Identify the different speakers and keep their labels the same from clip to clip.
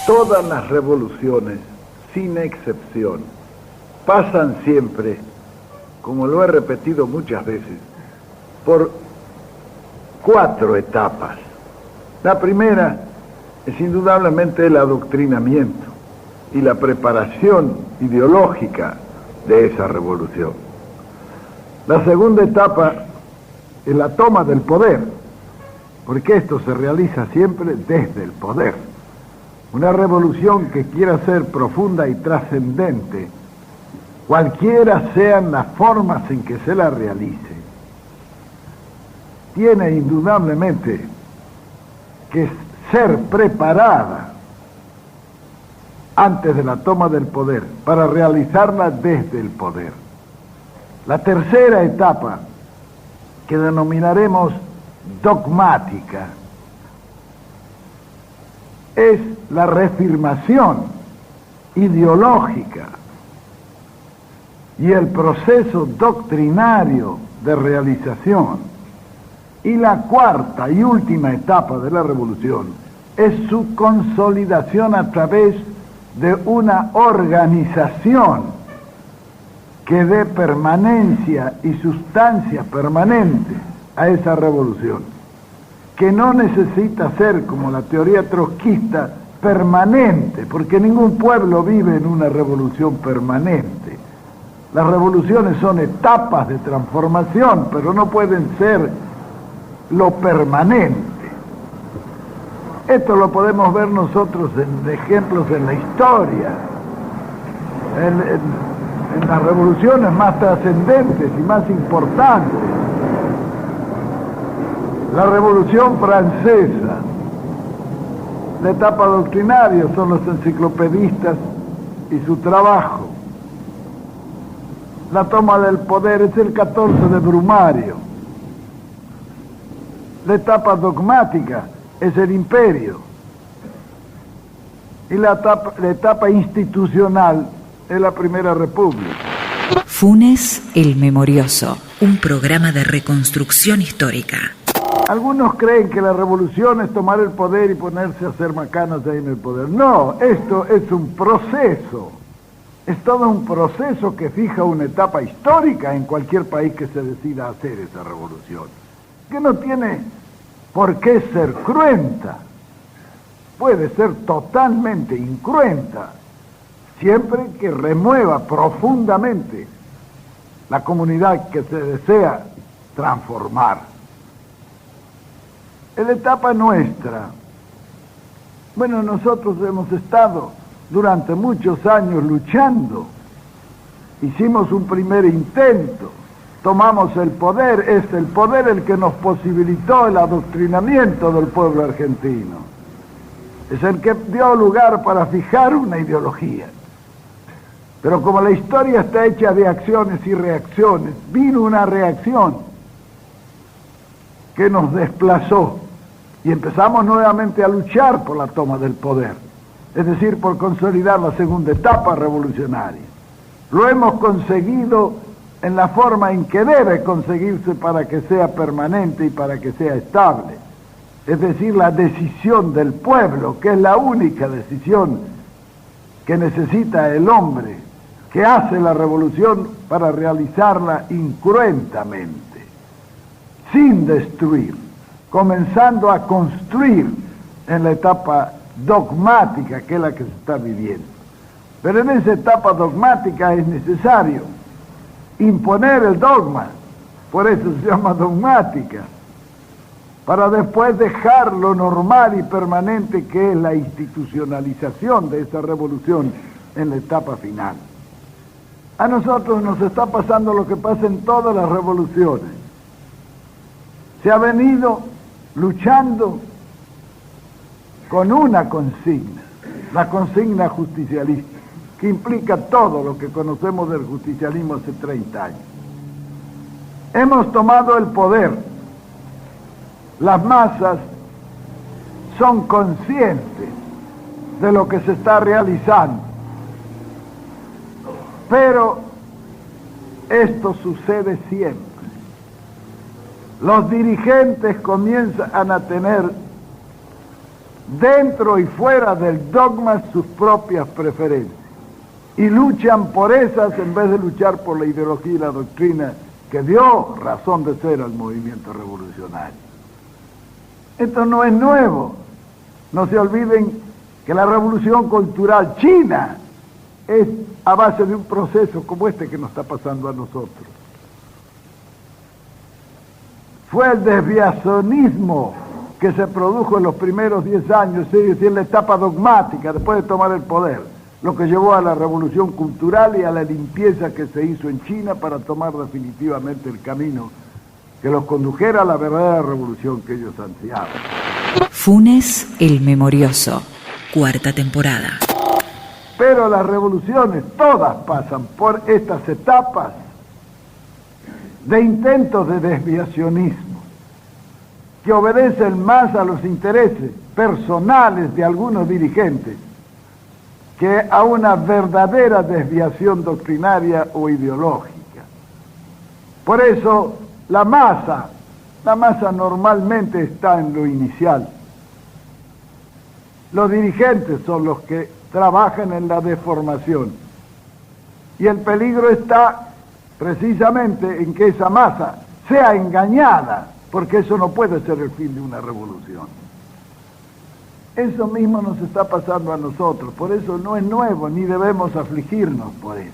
Speaker 1: Todas las revoluciones, sin excepción, pasan siempre, como lo he repetido muchas veces, por 4 etapas. La primera es indudablemente el adoctrinamiento y la preparación ideológica de esa revolución. La segunda etapa es la toma del poder, porque esto se realiza siempre desde el poder. Una revolución que quiera ser profunda y trascendente, cualquiera sean las formas en que se la realice, tiene indudablemente que ser preparada antes de la toma del poder, para realizarla desde el poder. La tercera etapa, que denominaremos dogmática, es la reafirmación ideológica y el proceso doctrinario de realización. Y la cuarta y última etapa de la revolución es su consolidación a través de una organización que dé permanencia y sustancia permanente a esa revolución, que no necesita ser, como la teoría trotskista, permanente, porque ningún pueblo vive en una revolución permanente. Las revoluciones son etapas de transformación, pero no pueden ser lo permanente. Esto lo podemos ver nosotros en ejemplos en la historia, en las revoluciones más trascendentes y más importantes. La Revolución Francesa, la etapa doctrinaria son los enciclopedistas y su trabajo. La toma del poder es el 14 de Brumario. La etapa dogmática es el imperio. Y la etapa institucional es la Primera República.
Speaker 2: Funes el Memorioso, un programa de reconstrucción histórica.
Speaker 1: Algunos creen que la revolución es tomar el poder y ponerse a hacer macanas ahí en el poder. No, esto es un proceso. Es todo un proceso que fija una etapa histórica en cualquier país que se decida hacer esa revolución. Que no tiene por qué ser cruenta. Puede ser totalmente incruenta, siempre que remueva profundamente la comunidad que se desea transformar. En la etapa nuestra, bueno, nosotros hemos estado durante muchos años luchando, hicimos un primer intento, tomamos el poder, es el poder el que nos posibilitó el adoctrinamiento del pueblo argentino, es el que dio lugar para fijar una ideología. Pero como la historia está hecha de acciones y reacciones, vino una reacción que nos desplazó y empezamos nuevamente a luchar por la toma del poder, es decir, por consolidar la segunda etapa revolucionaria. Lo hemos conseguido en la forma en que debe conseguirse para que sea permanente y para que sea estable, es decir, la decisión del pueblo, que es la única decisión que necesita el hombre que hace la revolución para realizarla incruentamente, sin destruir, comenzando a construir en la etapa dogmática, que es la que se está viviendo. Pero en esa etapa dogmática es necesario imponer el dogma, por eso se llama dogmática, para después dejar lo normal y permanente que es la institucionalización de esa revolución en la etapa final. A nosotros nos está pasando lo que pasa en todas las revoluciones. Se ha venido luchando con una consigna, la consigna justicialista, que implica todo lo que conocemos del justicialismo hace 30 años. Hemos tomado el poder, las masas son conscientes de lo que se está realizando, pero esto sucede siempre. Los dirigentes comienzan a tener dentro y fuera del dogma, sus propias preferencias. Y luchan por esas en vez de luchar por la ideología y la doctrina que dio razón de ser al movimiento revolucionario. Esto no es nuevo. No se olviden que la revolución cultural china es a base de un proceso como este que nos está pasando a nosotros. Fue el desviacionismo que se produjo en los primeros 10 años, es decir, la etapa dogmática después de tomar el poder, lo que llevó a la revolución cultural y a la limpieza que se hizo en China para tomar definitivamente el camino que los condujera a la verdadera revolución que ellos ansiaban.
Speaker 2: Funes el Memorioso, 4ª temporada.
Speaker 1: Pero las revoluciones todas pasan por estas etapas de intentos de desviacionismo, que obedecen más a los intereses personales de algunos dirigentes que a una verdadera desviación doctrinaria o ideológica. Por eso la masa normalmente está en lo inicial. Los dirigentes son los que trabajan en la deformación. Y el peligro está precisamente en que esa masa sea engañada, porque eso no puede ser el fin de una revolución. Eso mismo nos está pasando a nosotros, por eso no es nuevo, ni debemos afligirnos por eso.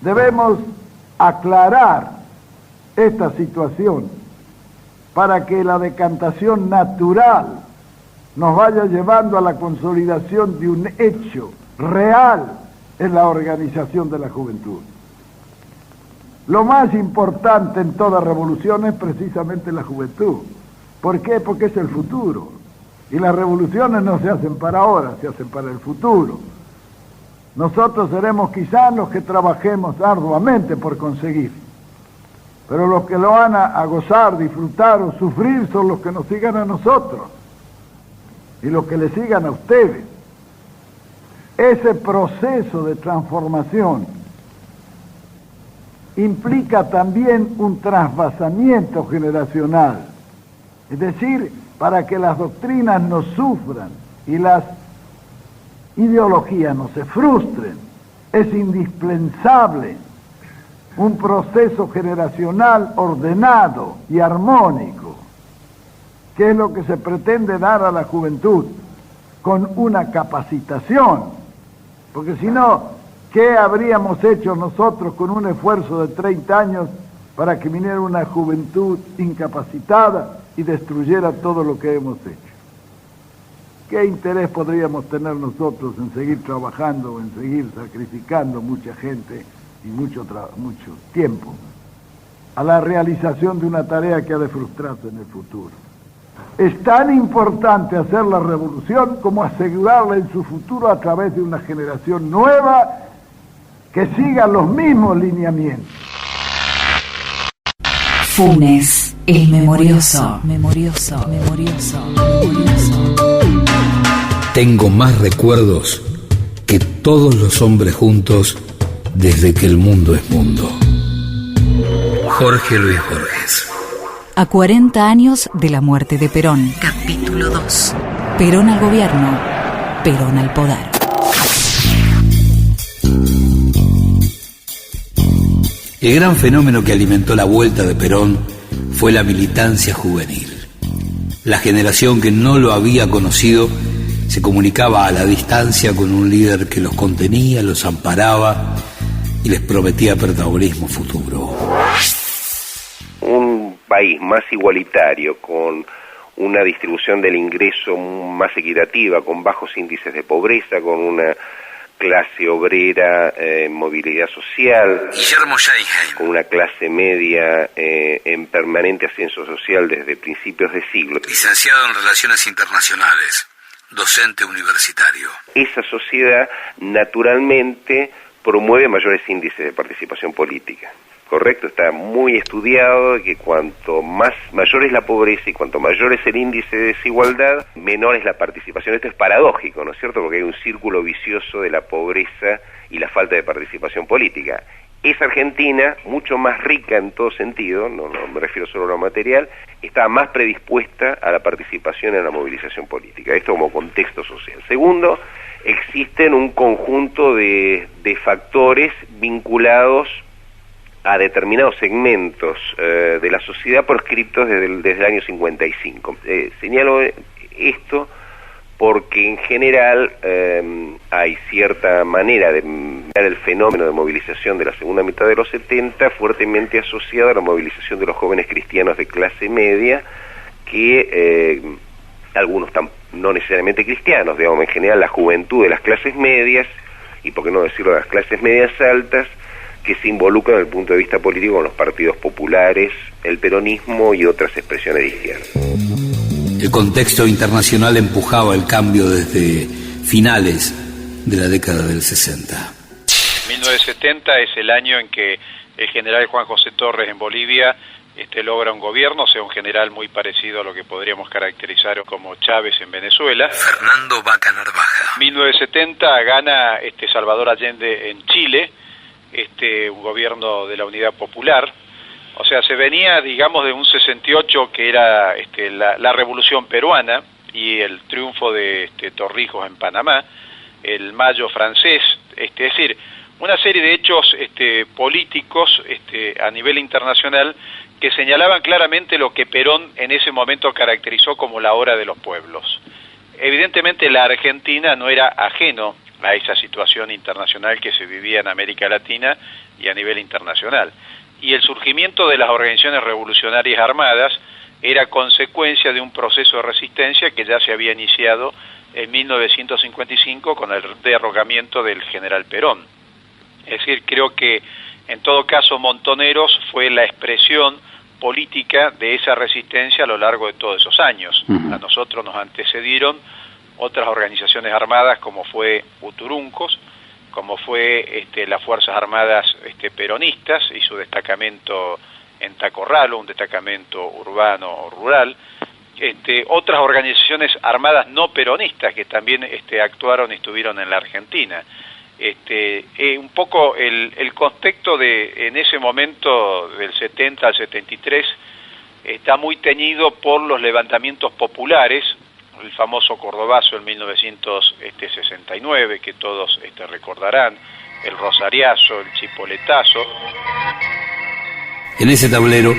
Speaker 1: Debemos aclarar esta situación para que la decantación natural nos vaya llevando a la consolidación de un hecho real en la organización de la juventud. Lo más importante en toda revolución es precisamente la juventud. ¿Por qué? Porque es el futuro. Y las revoluciones no se hacen para ahora, se hacen para el futuro. Nosotros seremos quizás los que trabajemos arduamente por conseguir. Pero los que lo van a gozar, disfrutar o sufrir son los que nos sigan a nosotros. Y los que le sigan a ustedes. Ese proceso de transformación implica también un trasvasamiento generacional. Es decir, para que las doctrinas no sufran y las ideologías no se frustren, es indispensable un proceso generacional ordenado y armónico, que es lo que se pretende dar a la juventud con una capacitación, porque si no, ¿qué habríamos hecho nosotros con un esfuerzo de 30 años para que viniera una juventud incapacitada y destruyera todo lo que hemos hecho? ¿Qué interés podríamos tener nosotros en seguir trabajando, en seguir sacrificando mucha gente y mucho tiempo a la realización de una tarea que ha de frustrarse en el futuro? Es tan importante hacer la revolución como asegurarla en su futuro a través de una generación nueva que siga los mismos lineamientos.
Speaker 2: Funes el Memorioso. Memorioso.
Speaker 3: Tengo más recuerdos que todos los hombres juntos desde que el mundo es mundo. Jorge Luis Borges.
Speaker 2: A 40 años de la muerte de Perón. Capítulo 2. Perón al gobierno, Perón al poder.
Speaker 3: El gran fenómeno que alimentó la vuelta de Perón fue la militancia juvenil. La generación que no lo había conocido se comunicaba a la distancia con un líder que los contenía, los amparaba y les prometía protagonismo futuro.
Speaker 4: Un país más igualitario, con una distribución del ingreso más equitativa, con bajos índices de pobreza, con una clase obrera en movilidad social,
Speaker 3: Guillermo Scheinheim,
Speaker 4: con una clase media en permanente ascenso social desde principios de siglo.
Speaker 3: licenciado en Relaciones Internacionales, docente universitario.
Speaker 4: Esa sociedad naturalmente promueve mayores índices de participación política. Correcto, está muy estudiado que cuanto mayor es la pobreza y cuanto mayor es el índice de desigualdad, menor es la participación. Esto es paradójico, ¿no es cierto? Porque hay un círculo vicioso de la pobreza y la falta de participación política. esa Argentina, mucho más rica en todo sentido, no me refiero solo a lo material, estaba más predispuesta a la participación en la movilización política. Esto como contexto social. Segundo, existen un conjunto de factores vinculados a determinados segmentos de la sociedad proscriptos desde el año 55. Señalo esto porque en general hay cierta manera de ver el fenómeno de movilización de la segunda mitad de los 70 fuertemente asociado a la movilización de los jóvenes cristianos de clase media, que algunos no necesariamente cristianos, digamos, en general la juventud de las clases medias, y por qué no decirlo de las clases medias altas, que se involucran desde el punto de vista político con los partidos populares, el peronismo y otras expresiones de izquierda.
Speaker 3: El contexto internacional empujaba el cambio desde finales de la década del 60.
Speaker 5: 1970 es el año en que el general Juan José Torres en Bolivia logra un gobierno, o sea, un general muy parecido a lo que podríamos caracterizar como Chávez en Venezuela.
Speaker 3: Fernando Vaca Narvaja.
Speaker 5: 1970 gana Salvador Allende en Chile, un gobierno de la Unidad Popular. O sea, se venía, digamos, de un 68 que era la revolución peruana y el triunfo de Torrijos en Panamá, el Mayo francés, es decir, una serie de hechos políticos a nivel internacional que señalaban claramente lo que Perón en ese momento caracterizó como la hora de los pueblos. Evidentemente la Argentina no era ajeno a esa situación internacional que se vivía en América Latina y a nivel internacional. Y el surgimiento de las organizaciones revolucionarias armadas era consecuencia de un proceso de resistencia que ya se había iniciado en 1955 con el derrocamiento del general Perón. Es decir, creo que en todo caso Montoneros fue la expresión política de esa resistencia a lo largo de todos esos años. A nosotros nos antecedieron otras organizaciones armadas como fue Uturuncos, como fue las Fuerzas Armadas peronistas y su destacamento en Tacorralo, un destacamento urbano o rural, otras organizaciones armadas no peronistas que también actuaron y estuvieron en la Argentina. Un poco el contexto en ese momento del 70 al 73 está muy teñido por los levantamientos populares, el famoso Cordobazo en 1969, que todos recordarán, el Rosariazo, el Chipoletazo.
Speaker 3: En ese tablero,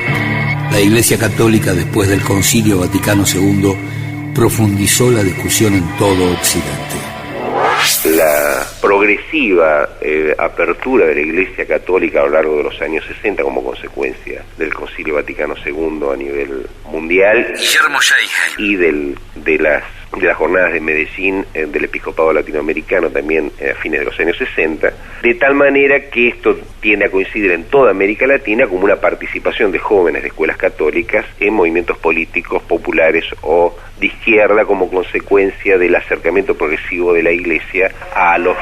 Speaker 3: la Iglesia Católica, después del Concilio Vaticano II, profundizó la discusión en todo Occidente.
Speaker 4: La progresiva apertura de la Iglesia Católica a lo largo de los años 60 como consecuencia del Concilio Vaticano II a nivel mundial y de las jornadas de Medellín del Episcopado Latinoamericano también a fines de los años 60, de tal manera que esto tiende a coincidir en toda América Latina como una participación de jóvenes de escuelas católicas en movimientos políticos populares o de izquierda como consecuencia del acercamiento progresivo de la Iglesia a los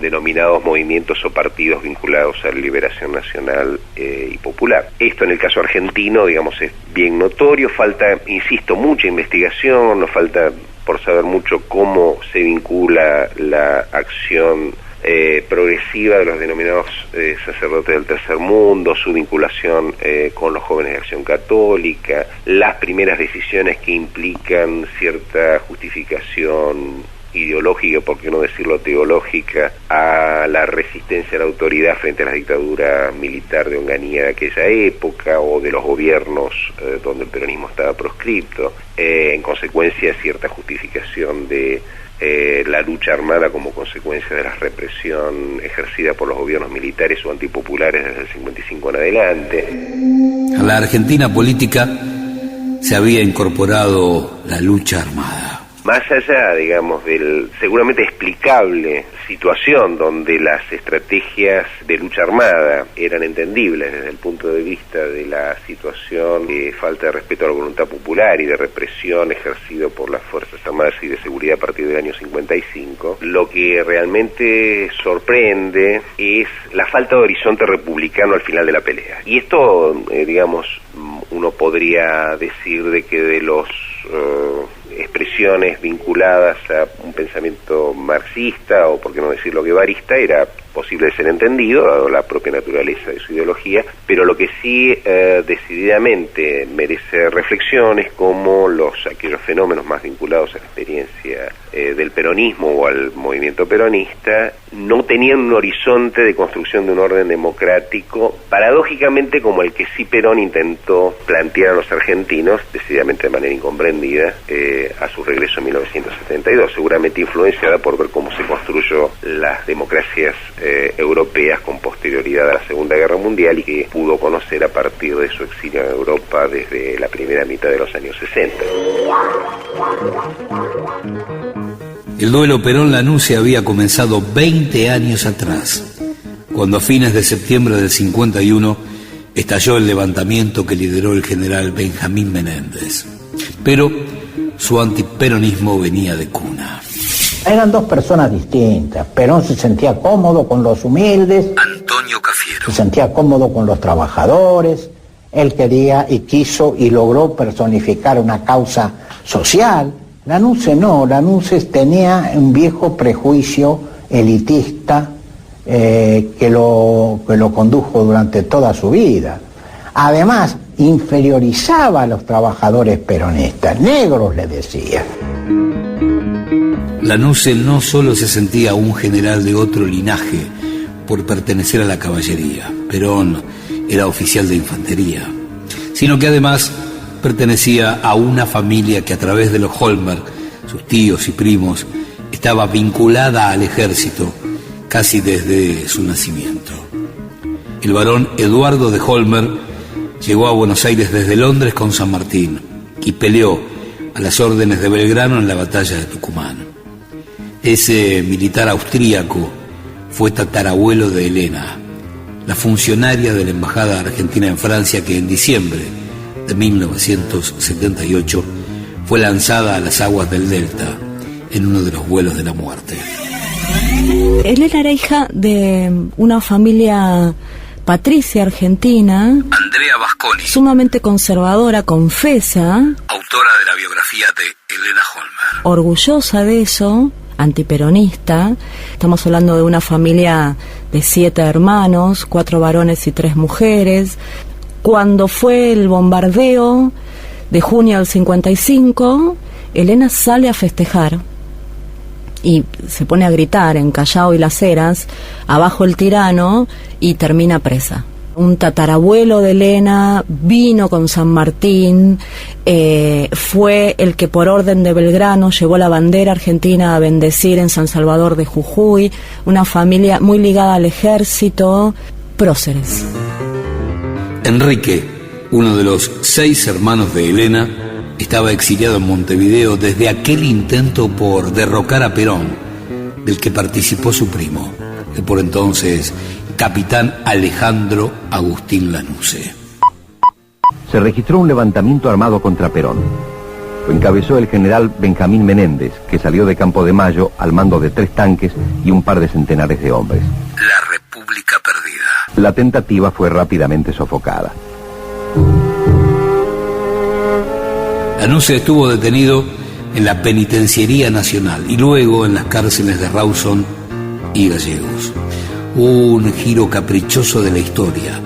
Speaker 4: denominados movimientos o partidos vinculados a la liberación nacional y popular. Esto en el caso argentino, digamos, es bien notorio, falta, insisto, mucha investigación, nos falta por saber mucho cómo se vincula la acción progresiva de los denominados sacerdotes del tercer mundo, su vinculación con los jóvenes de Acción Católica, las primeras decisiones que implican cierta justificación ideológica, por qué no decirlo teológica, a la resistencia a la autoridad frente a la dictadura militar de Onganía de aquella época o de los gobiernos donde el peronismo estaba proscripto, en consecuencia cierta justificación de la lucha armada como consecuencia de la represión ejercida por los gobiernos militares o antipopulares desde el 55 en adelante.
Speaker 3: A la Argentina política se había incorporado la lucha armada.
Speaker 4: Más allá, digamos, del seguramente explicable situación donde las estrategias de lucha armada eran entendibles desde el punto de vista de la situación de falta de respeto a la voluntad popular y de represión ejercido por las Fuerzas Armadas y de Seguridad a partir del año 55, lo que realmente sorprende es la falta de horizonte republicano al final de la pelea. Y esto, digamos, uno podría decir de que de los expresiones vinculadas a un pensamiento marxista o por qué no decirlo guevarista era posible de ser entendido, dado la propia naturaleza de su ideología, pero lo que sí decididamente merece reflexión es cómo aquellos fenómenos más vinculados a la experiencia del peronismo o al movimiento peronista no tenían un horizonte de construcción de un orden democrático, paradójicamente como el que sí Perón intentó plantear a los argentinos, decididamente de manera incomprendida, a su regreso en 1972, seguramente influenciada por ver cómo se construyó las democracias europeas con posterioridad a la Segunda Guerra Mundial y que pudo conocer a partir de su exilio en Europa desde la primera mitad de los años 60.
Speaker 3: El duelo Perón-Lanusse había comenzado 20 años atrás, cuando a fines de septiembre del 51 estalló el levantamiento que lideró el general Benjamín Menéndez. Pero su antiperonismo venía de cuna.
Speaker 6: Eran dos personas distintas. Perón se sentía cómodo con los humildes.
Speaker 3: Antonio Cafiero.
Speaker 6: Se sentía cómodo con los trabajadores. Él quería y quiso y logró personificar una causa social. Lanusse no, Lanusse tenía un viejo prejuicio elitista que lo condujo durante toda su vida. Además, inferiorizaba a los trabajadores peronistas, negros le decía.
Speaker 3: Lanusse no solo se sentía un general de otro linaje por pertenecer a la caballería, Perón era oficial de infantería, sino que además pertenecía a una familia que a través de los Holmer, sus tíos y primos, estaba vinculada al ejército casi desde su nacimiento. El barón Eduardo de Holmer llegó a Buenos Aires desde Londres con San Martín y peleó a las órdenes de Belgrano en la batalla de Tucumán. Ese militar austríaco fue tatarabuelo de Elena, la funcionaria de la Embajada Argentina en Francia que en diciembre de 1978 fue lanzada a las aguas del Delta en uno de los vuelos de la muerte.
Speaker 7: Elena era hija de una familia patricia argentina,
Speaker 3: Andrea Vasconi,
Speaker 7: sumamente conservadora, confesa,
Speaker 3: autora de la biografía de Elena Holmer,
Speaker 7: orgullosa de eso, antiperonista. Estamos hablando de una familia de 7 hermanos, 4 varones y 3 mujeres. Cuando fue el bombardeo de junio del 55, Elena sale a festejar y se pone a gritar en Callao y Las Heras, abajo el tirano, y termina presa. Un tatarabuelo de Elena vino con San Martín, fue el que por orden de Belgrano llevó la bandera argentina a bendecir en San Salvador de Jujuy, una familia muy ligada al ejército, próceres.
Speaker 3: Enrique, uno de los 6 hermanos de Elena, estaba exiliado en Montevideo desde aquel intento por derrocar a Perón, del que participó su primo, el por entonces capitán Alejandro Agustín Lanusse.
Speaker 8: Se registró un levantamiento armado contra Perón. Lo encabezó el general Benjamín Menéndez, que salió de Campo de Mayo al mando de 3 tanques y un par de centenares de hombres.
Speaker 3: La República perdida.
Speaker 8: La tentativa fue rápidamente sofocada.
Speaker 3: Lanusse estuvo detenido en la Penitenciaría Nacional y luego en las cárceles de Rawson y Gallegos. Un giro caprichoso de la historia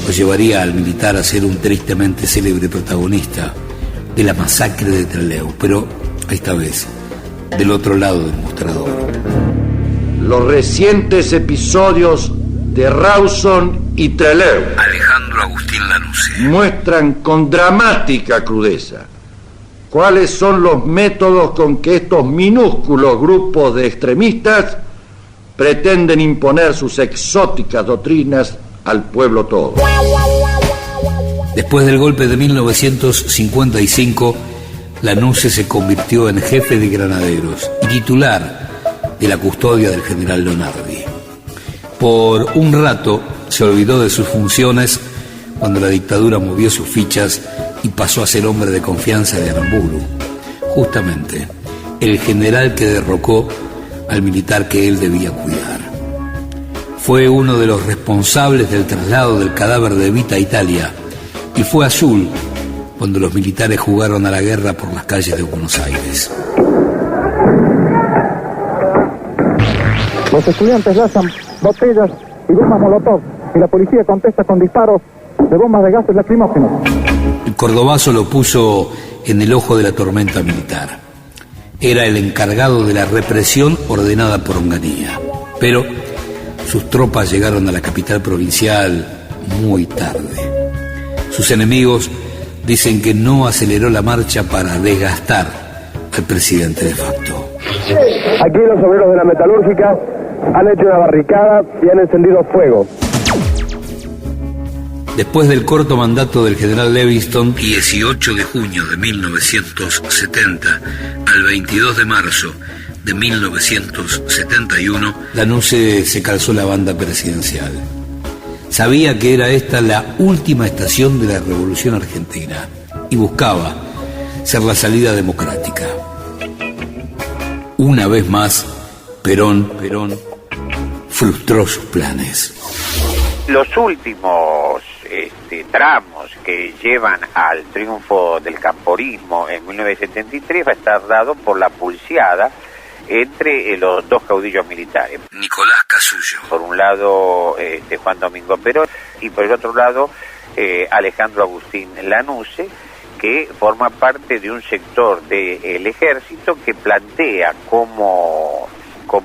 Speaker 3: lo llevaría al militar a ser un tristemente célebre protagonista de la masacre de Trelew, pero esta vez del otro lado del mostrador.
Speaker 9: Los recientes episodios de Rawson y Trelew,
Speaker 3: Alejandro Agustín Lanusse,
Speaker 9: muestran con dramática crudeza cuáles son los métodos con que estos minúsculos grupos de extremistas pretenden imponer sus exóticas doctrinas al pueblo todo.
Speaker 3: Después del golpe de 1955, Lanusse se convirtió en jefe de granaderos y titular de la custodia del general Leonardi. Por un rato se olvidó de sus funciones cuando la dictadura movió sus fichas y pasó a ser hombre de confianza de Aramburu, justamente el general que derrocó al militar que él debía cuidar. Fue uno de los responsables del traslado del cadáver de Vita a Italia y fue azul cuando los militares jugaron a la guerra por las calles de Buenos Aires.
Speaker 10: Los estudiantes lanzan botellas y bombas molotov y la policía contesta con disparos de bombas de gases lacrimógenos.
Speaker 3: El cordobazo lo puso en el ojo de la tormenta militar. Era el encargado de la represión ordenada por Onganía. Pero sus tropas llegaron a la capital provincial muy tarde. Sus enemigos dicen que no aceleró la marcha para desgastar al presidente de facto.
Speaker 11: Aquí los obreros de la metalúrgica han hecho una barricada y han encendido fuego.
Speaker 3: Después del corto mandato del general Levingston, 18 de junio de 1970 al 22 de marzo de 1971, Lanusse se calzó la banda presidencial. Sabía que era esta la última estación de la Revolución Argentina y buscaba ser la salida democrática. Una vez más, Perón frustró sus planes.
Speaker 12: Los últimos tramos que llevan al triunfo del camporismo en 1973 va a estar dado por la pulseada entre los dos caudillos militares.
Speaker 3: Nicolás Casullo.
Speaker 12: Por un lado Juan Domingo Perón y por el otro lado Alejandro Agustín Lanusse, que forma parte de un sector del ejército que plantea como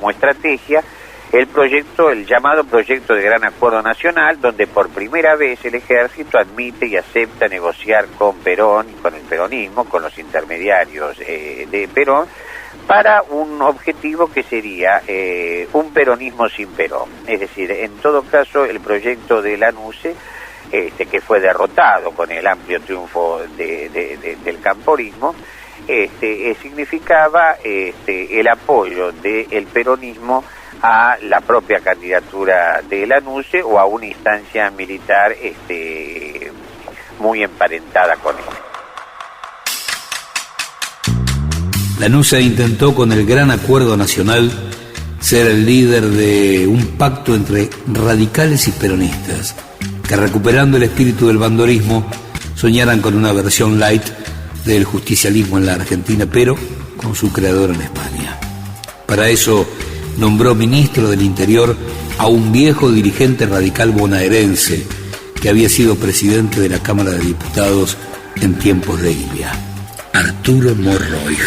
Speaker 12: estrategia el llamado proyecto de Gran Acuerdo Nacional, donde por primera vez el ejército admite y acepta negociar con Perón y con el peronismo, con los intermediarios de Perón, para un objetivo que sería un peronismo sin Perón. Es decir, en todo caso, el proyecto de Lanusse, que fue derrotado con el amplio triunfo del camporismo, significaba el apoyo del peronismo a la propia candidatura de Lanusse o a una instancia militar muy emparentada con él.
Speaker 3: Lanusse intentó con el Gran Acuerdo Nacional ser el líder de un pacto entre radicales y peronistas, que recuperando el espíritu del bandorismo soñaran con una versión light del justicialismo en la Argentina, pero con su creador en España. Para eso nombró ministro del Interior a un viejo dirigente radical bonaerense que había sido presidente de la Cámara de Diputados en tiempos de Ilia, Arturo Morroig.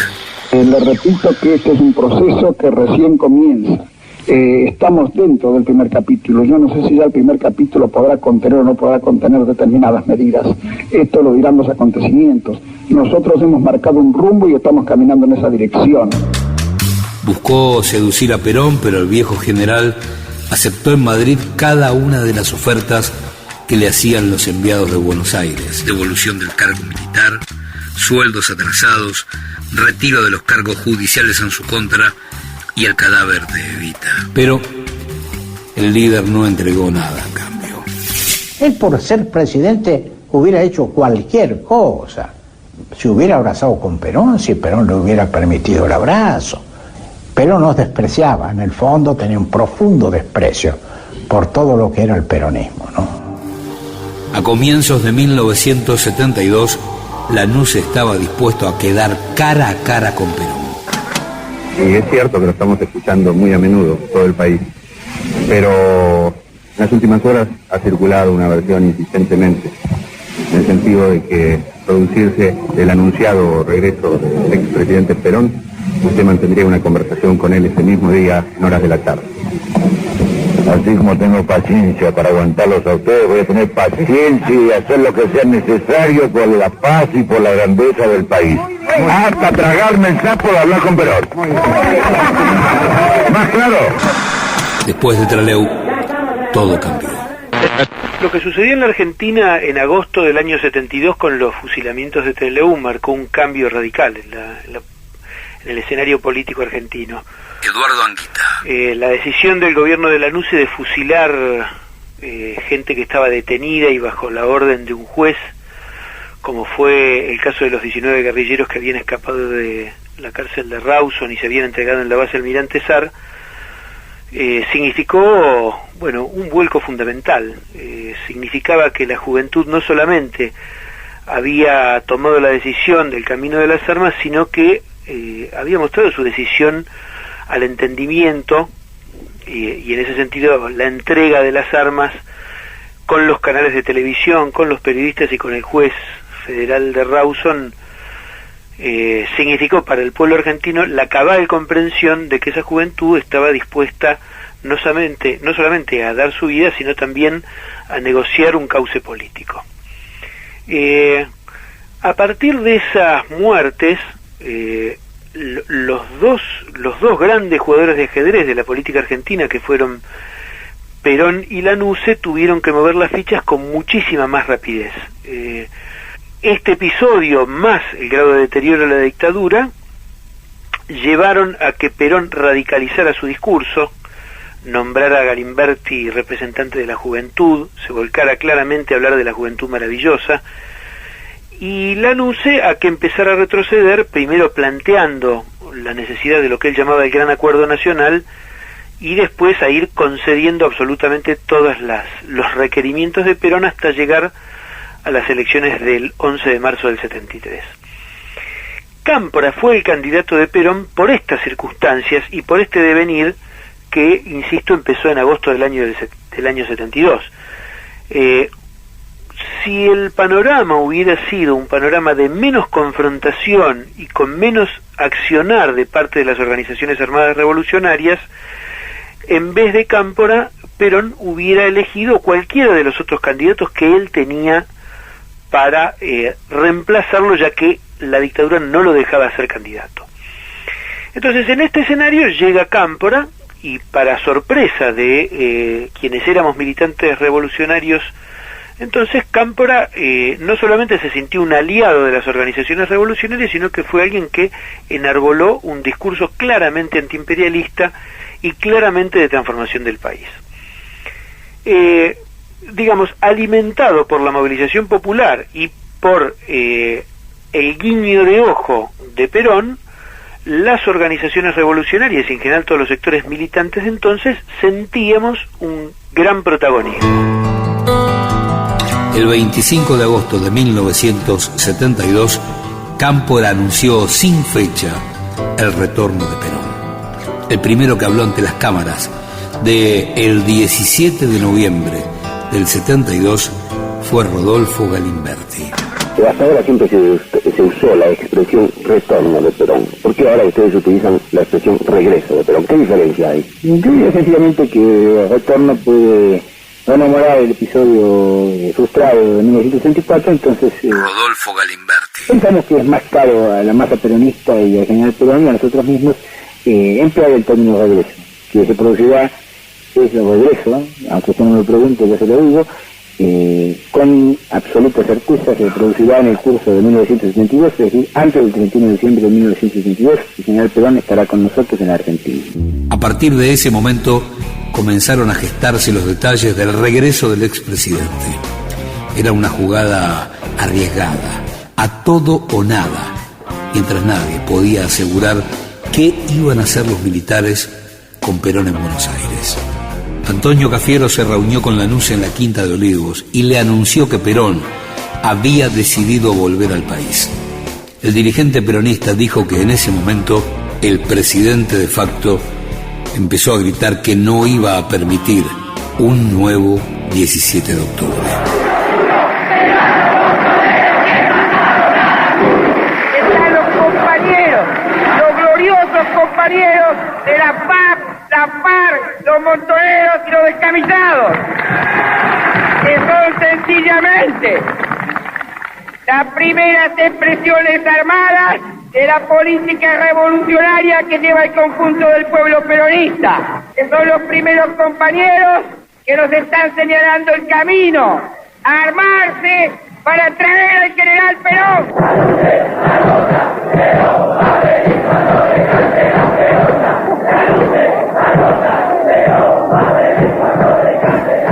Speaker 13: Le repito que este es un proceso que recién comienza. Estamos dentro del primer capítulo. Yo no sé si ya el primer capítulo podrá contener o no podrá contener determinadas medidas. Esto lo dirán los acontecimientos. Nosotros hemos marcado un rumbo y estamos caminando en esa dirección.
Speaker 3: Buscó seducir a Perón, pero el viejo general aceptó en Madrid cada una de las ofertas que le hacían los enviados de Buenos Aires: devolución del cargo militar, sueldos atrasados, retiro de los cargos judiciales en su contra y el cadáver de Evita. Pero el líder no entregó nada a cambio.
Speaker 6: Él, por ser presidente, hubiera hecho cualquier cosa. Se hubiera abrazado con Perón, si Perón le hubiera permitido el abrazo. Perón nos despreciaba, en el fondo tenía un profundo desprecio por todo lo que era el peronismo, ¿no?
Speaker 3: A comienzos de 1972, Lanusse estaba dispuesto a quedar cara a cara con Perón.
Speaker 8: Y es cierto que lo estamos escuchando muy a menudo, todo el país, pero en las últimas horas ha circulado una versión insistentemente, en el sentido de que, producirse el anunciado regreso del expresidente Perón, usted mantendría una conversación con él ese mismo día en horas de la tarde.
Speaker 14: Así como tengo paciencia para aguantarlos a ustedes, voy a tener paciencia y hacer lo que sea necesario por la paz y por la grandeza del país. Hasta tragarme el sapo de hablar con Perón. ¿Más claro?
Speaker 3: Después de Trelew, todo cambió.
Speaker 15: Lo que sucedió en la Argentina en agosto del año 72 con los fusilamientos de Trelew marcó un cambio radical en el escenario político argentino.
Speaker 3: Eduardo Anguita.
Speaker 15: La decisión del gobierno de Lanusse de fusilar gente que estaba detenida y bajo la orden de un juez, como fue el caso de los 19 guerrilleros que habían escapado de la cárcel de Rawson y se habían entregado en la base Almirante Sar, significó, un vuelco fundamental. Significaba que la juventud no solamente había tomado la decisión del camino de las armas, sino que había mostrado su decisión al entendimiento y en ese sentido la entrega de las armas con los canales de televisión, con los periodistas y con el juez federal de Rawson, significó para el pueblo argentino la cabal comprensión de que esa juventud estaba dispuesta no solamente a dar su vida, sino también a negociar un cauce político. A partir de esas muertes, los dos grandes jugadores de ajedrez de la política argentina, que fueron Perón y Lanuse, tuvieron que mover las fichas con muchísima más rapidez. Este episodio, más el grado de deterioro de la dictadura, llevaron a que Perón radicalizara su discurso, nombrara a Galimberti representante de la juventud, se volcara claramente a hablar de la juventud maravillosa, y Lanuse a que empezara a retroceder, primero planteando la necesidad de lo que él llamaba el Gran Acuerdo Nacional, y después a ir concediendo absolutamente todos los requerimientos de Perón hasta llegar a las elecciones del 11 de marzo del 73. Cámpora fue el candidato de Perón por estas circunstancias y por este devenir que, insisto, empezó en agosto del año 72. Si el panorama hubiera sido un panorama de menos confrontación y con menos accionar de parte de las organizaciones armadas revolucionarias, en vez de Cámpora, Perón hubiera elegido cualquiera de los otros candidatos que él tenía para reemplazarlo, ya que la dictadura no lo dejaba ser candidato. Entonces, en este escenario llega Cámpora, y para sorpresa de quienes éramos militantes revolucionarios, entonces Cámpora no solamente se sintió un aliado de las organizaciones revolucionarias, sino que fue alguien que enarboló un discurso claramente antiimperialista y claramente de transformación del país. Digamos, alimentado por la movilización popular y por el guiño de ojo de Perón, las organizaciones revolucionarias y en general todos los sectores militantes entonces sentíamos un gran protagonismo.
Speaker 3: El 25 de agosto de 1972, Cámpora anunció sin fecha el retorno de Perón. El primero que habló ante las cámaras del 17 de noviembre del 72 fue Rodolfo Galimberti.
Speaker 8: Hasta ahora siempre se usó la expresión retorno de Perón. ¿Por qué ahora ustedes utilizan la expresión regreso de Perón? ¿Qué diferencia hay?
Speaker 13: Incluye sencillamente que retorno puede rememorar el episodio frustrado de 1964, entonces...
Speaker 3: Rodolfo Galimberti.
Speaker 13: Pensamos que es más caro a la masa peronista y al general Perón y a nosotros mismos emplear el término regreso, que se producirá, es el regreso, aunque usted no me pregunte, yo se lo digo, con absoluta certeza se producirá en el curso de 1972, es decir, antes del 31 de diciembre de 1972, el general Perón estará con nosotros en Argentina.
Speaker 3: A partir de ese momento comenzaron a gestarse los detalles del regreso del expresidente. Era una jugada arriesgada, a todo o nada, mientras nadie podía asegurar qué iban a hacer los militares con Perón en Buenos Aires. Antonio Cafiero se reunió con Lanuse en la Quinta de Olivos y le anunció que Perón había decidido volver al país. El dirigente peronista dijo que en ese momento el presidente de facto empezó a gritar que no iba a permitir un nuevo 17 de octubre.
Speaker 16: Están los compañeros, los gloriosos compañeros de la FAP, la FARC, los montoneros y los descamisados, que son sencillamente las primeras expresiones armadas de la política revolucionaria que lleva el conjunto del pueblo peronista, que son los primeros compañeros que nos están señalando el camino a armarse para traer al general Perón.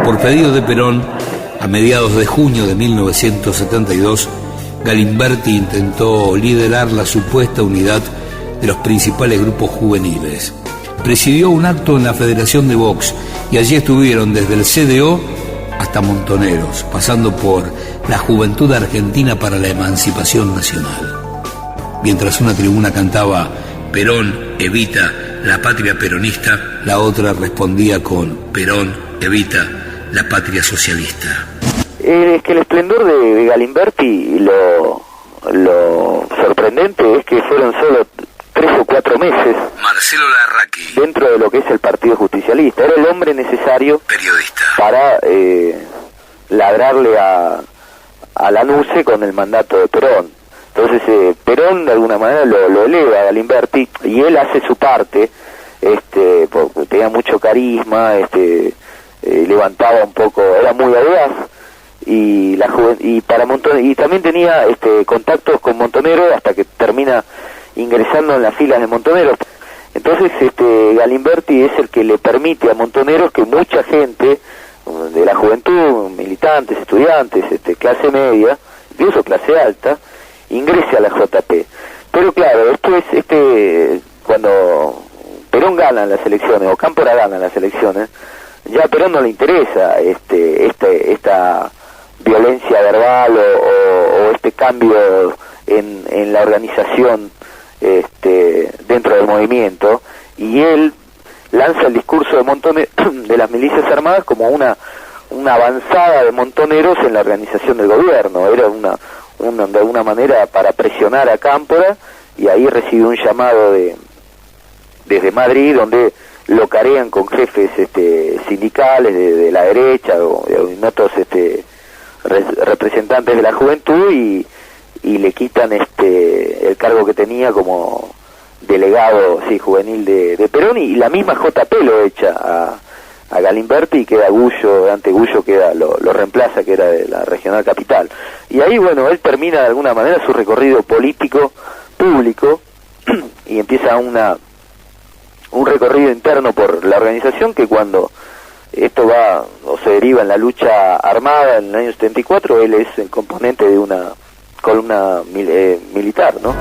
Speaker 3: Por pedido de Perón, a mediados de junio de 1972, Galimberti intentó liderar la supuesta unidad de los principales grupos juveniles. Presidió un acto en la Federación de Vox y allí estuvieron desde el CDO hasta Montoneros, pasando por la Juventud Argentina para la Emancipación Nacional. Mientras una tribuna cantaba "Perón, Evita, la patria peronista, la otra respondía con Perón, Evita, la patria socialista.
Speaker 17: Es que el esplendor de Galimberti, lo sorprendente es que fueron solo 3 o 4 meses
Speaker 3: Marcelo Larraqui,
Speaker 17: dentro de lo que es el Partido Justicialista. Era el hombre necesario
Speaker 3: periodista
Speaker 17: para ladrarle a Lanusse con el mandato de Perón. Entonces Perón de alguna manera lo eleva a Galimberti y él hace su parte, porque tenía mucho carisma, levantaba un poco, era muy audaz, y para Montonero, y también tenía contactos con Montonero hasta que termina ingresando en las filas de Montonero. Entonces Galimberti es el que le permite a Montonero que mucha gente de la juventud, militantes, estudiantes, clase media, incluso clase alta, ingrese a la JP. Pero claro, después cuando Perón gana las elecciones o Cámpora gana las elecciones, ya a Perón no le interesa esta violencia verbal o este cambio en la organización dentro del movimiento, y él lanza el discurso de las milicias armadas como una avanzada de montoneros en la organización del gobierno. Era de alguna manera para presionar a Cámpora, y ahí recibe un llamado desde Madrid, donde lo carean con jefes sindicales de la derecha o otros representantes de la juventud, y le quitan el cargo que tenía como delegado juvenil de Perón, y la misma JP lo echa a Galimberti, y queda Gullo, ante Gullo lo reemplaza, que era de la Regional Capital. Y ahí, bueno, él termina de alguna manera su recorrido político, público, y empieza un recorrido interno por la organización, que cuando esto va o se deriva en la lucha armada en el año 74, él es el componente de una columna militar, ¿no?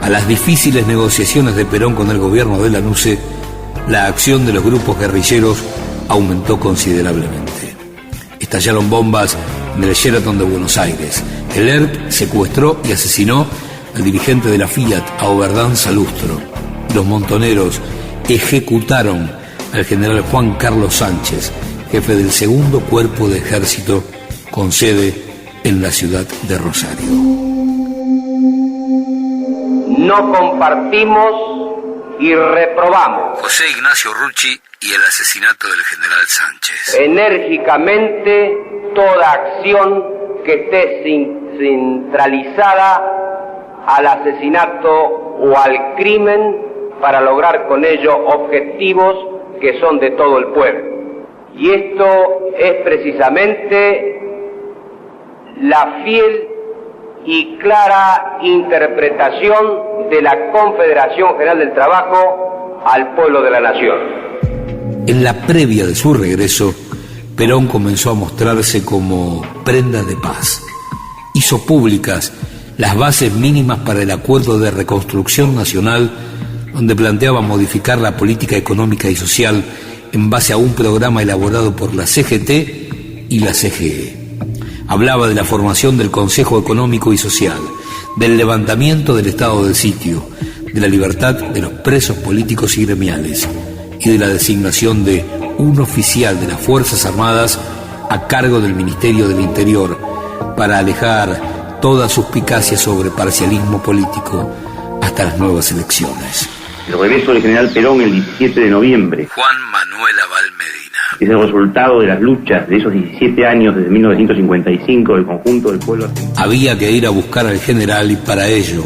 Speaker 3: A las difíciles negociaciones de Perón con el gobierno de Lanusse, la acción de los grupos guerrilleros aumentó considerablemente. Estallaron bombas en el Sheraton de Buenos Aires. El ERP secuestró y asesinó al dirigente de la Fiat, a Oberdán Salustro. Los montoneros ejecutaron al general Juan Carlos Sánchez, jefe del segundo cuerpo de ejército con sede en la ciudad de Rosario.
Speaker 18: No compartimos y reprobamos
Speaker 3: José Ignacio Rucci y el asesinato del general Sánchez.
Speaker 18: Enérgicamente toda acción que esté centralizada al asesinato o al crimen para lograr con ello objetivos que son de todo el pueblo. Y esto es precisamente la fiel y clara interpretación de la Confederación General del Trabajo al pueblo de la nación.
Speaker 3: En la previa de su regreso, Perón comenzó a mostrarse como prenda de paz. Hizo públicas las bases mínimas para el Acuerdo de Reconstrucción Nacional, donde planteaba modificar la política económica y social en base a un programa elaborado por la CGT y la CGE. Hablaba de la formación del Consejo Económico y Social, del levantamiento del estado del sitio, de la libertad de los presos políticos y gremiales, y de la designación de un oficial de las Fuerzas Armadas a cargo del Ministerio del Interior, para alejar toda suspicacia sobre parcialismo político hasta las nuevas elecciones.
Speaker 8: El regreso del general Perón el 17 de noviembre.
Speaker 3: Juan Manuel Abal Medina.
Speaker 8: Es el resultado de las luchas de esos 17 años desde 1955 del conjunto del pueblo argentino.
Speaker 3: Había que ir a buscar al general, y para ello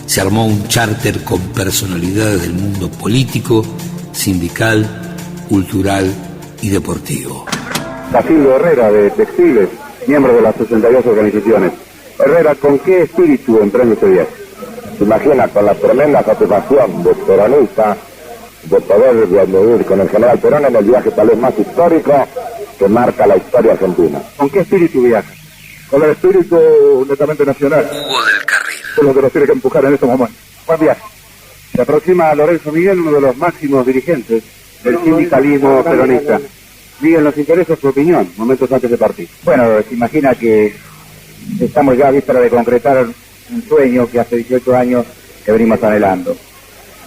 Speaker 3: se armó un charter con personalidades del mundo político, sindical, cultural y deportivo.
Speaker 19: Casildo Herrera, de Textiles, miembro de las 62 organizaciones. Herrera, ¿con qué espíritu emprende este viaje?
Speaker 14: Se imagina, con la tremenda satisfacción de peronista de poder ir con el general Perón en el viaje tal vez más histórico que marca la historia argentina.
Speaker 19: ¿Con qué espíritu viaja? Con el espíritu netamente nacional.
Speaker 3: Hugo del Carril.
Speaker 19: Es lo que nos tiene que empujar en estos momentos. Buen viaje. Se aproxima a Lorenzo Miguel, uno de los máximos dirigentes del sindicalismo peronista. Miguel, nos interesa su opinión, momentos antes de partir.
Speaker 20: Bueno, se imagina que estamos ya a víspera de concretar un sueño que hace 18 años que venimos anhelando.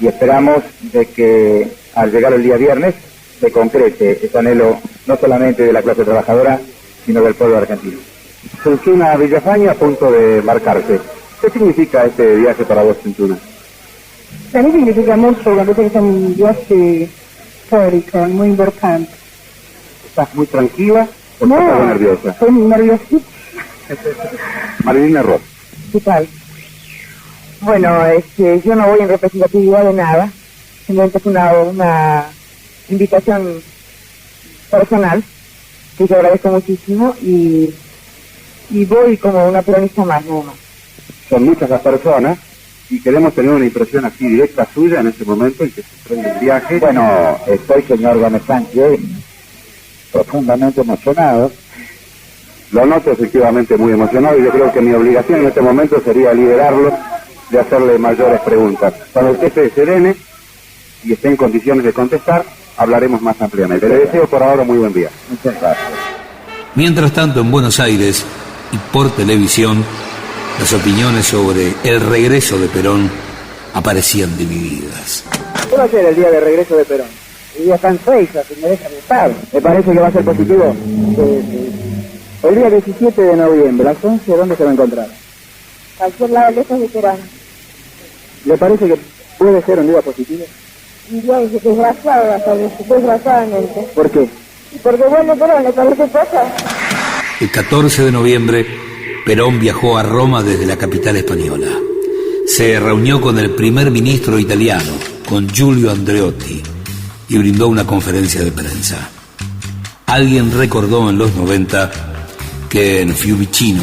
Speaker 19: y esperamos de que al llegar el día viernes se concrete ese anhelo no solamente de la clase trabajadora, sino del pueblo argentino. Centuna Villafañe a punto de marcarse. ¿Qué significa este viaje para vos, Centuna?
Speaker 20: Para mí significa mucho, cuando es un viaje histórico, muy importante.
Speaker 19: ¿Estás muy tranquila o estás algo nerviosa?
Speaker 20: Estoy nerviosísima.
Speaker 19: Marilina Roth.
Speaker 20: ¿Qué tal? Bueno, yo no voy en representatividad de nada, simplemente es una invitación personal, que yo agradezco muchísimo, y voy como una peronista más, nada más.
Speaker 19: Son muchas las personas, y queremos tener una impresión así directa suya en este momento en que se prende el viaje.
Speaker 6: Bueno, estoy, señor Gómez Sánchez, profundamente emocionado.
Speaker 19: Lo noto efectivamente muy emocionado, y yo creo que mi obligación en este momento sería liberarlo de hacerle mayores preguntas. Cuando usted se serene y esté en condiciones de contestar, hablaremos más ampliamente. Le deseo por ahora muy buen día.
Speaker 6: Muchas gracias.
Speaker 3: Mientras tanto, en Buenos Aires y por televisión, las opiniones sobre el regreso de Perón aparecían divididas.
Speaker 20: ¿Qué va a ser el día de regreso de Perón? El día tan Seiza, que me deja de estar. ¿Me parece que va a ser positivo? Sí. El día 17 de noviembre, a las 11, ¿dónde se va a encontrar?
Speaker 21: Cualquier lado lejos de Perón.
Speaker 20: ¿Le parece que puede ser un día positivo?
Speaker 21: Un día desgraciado, desgraciadamente.
Speaker 20: ¿Por qué?
Speaker 21: Porque bueno, Perón, ¿le parece poco?
Speaker 3: El 14 de noviembre, Perón viajó a Roma desde la capital española. Se reunió con el primer ministro italiano, con Giulio Andreotti, y brindó una conferencia de prensa. Alguien recordó en los 90 que en Fiumicino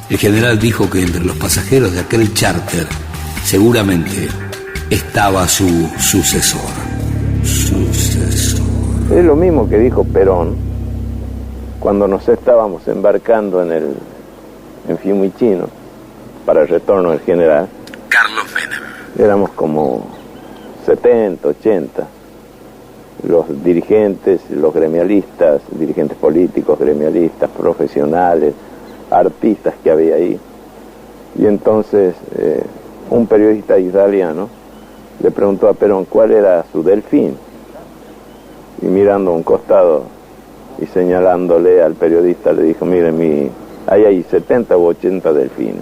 Speaker 3: el general dijo que entre los pasajeros de aquel charter seguramente estaba su sucesor.
Speaker 22: Es lo mismo que dijo Perón cuando nos estábamos embarcando en Fiumicino para el retorno del general.
Speaker 3: Carlos Menem.
Speaker 22: Éramos como 70, 80 los dirigentes, los gremialistas, dirigentes políticos, gremialistas, profesionales, artistas que había ahí. Y entonces un periodista italiano le preguntó a Perón cuál era su delfín, y mirando a un costado y señalándole al periodista le dijo: miren, ahí hay 70 u 80 delfines.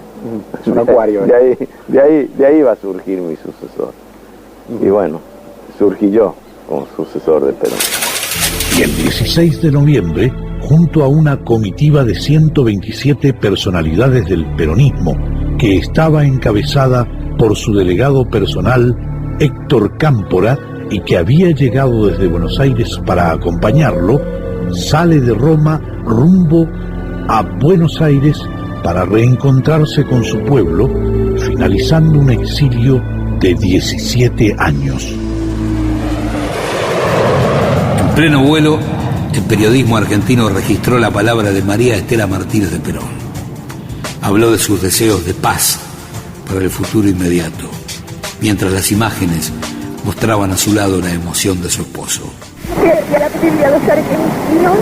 Speaker 20: Es un acuario.
Speaker 22: De ahí va a surgir mi sucesor. Y bueno, surgí yo como sucesor de Perón.
Speaker 23: Y el 16 de noviembre, junto a una comitiva de 127 personalidades del peronismo, que estaba encabezada por su delegado personal, Héctor Cámpora, y que había llegado desde Buenos Aires para acompañarlo, sale de Roma rumbo a Buenos Aires para reencontrarse con su pueblo, finalizando un exilio de 17 años.
Speaker 3: En pleno vuelo, el periodismo argentino registró la palabra de María Estela Martínez de Perón. Habló de sus deseos de paz para el futuro inmediato, mientras las imágenes mostraban a su lado la emoción de su esposo.
Speaker 21: Y a la Biblia a los argentinos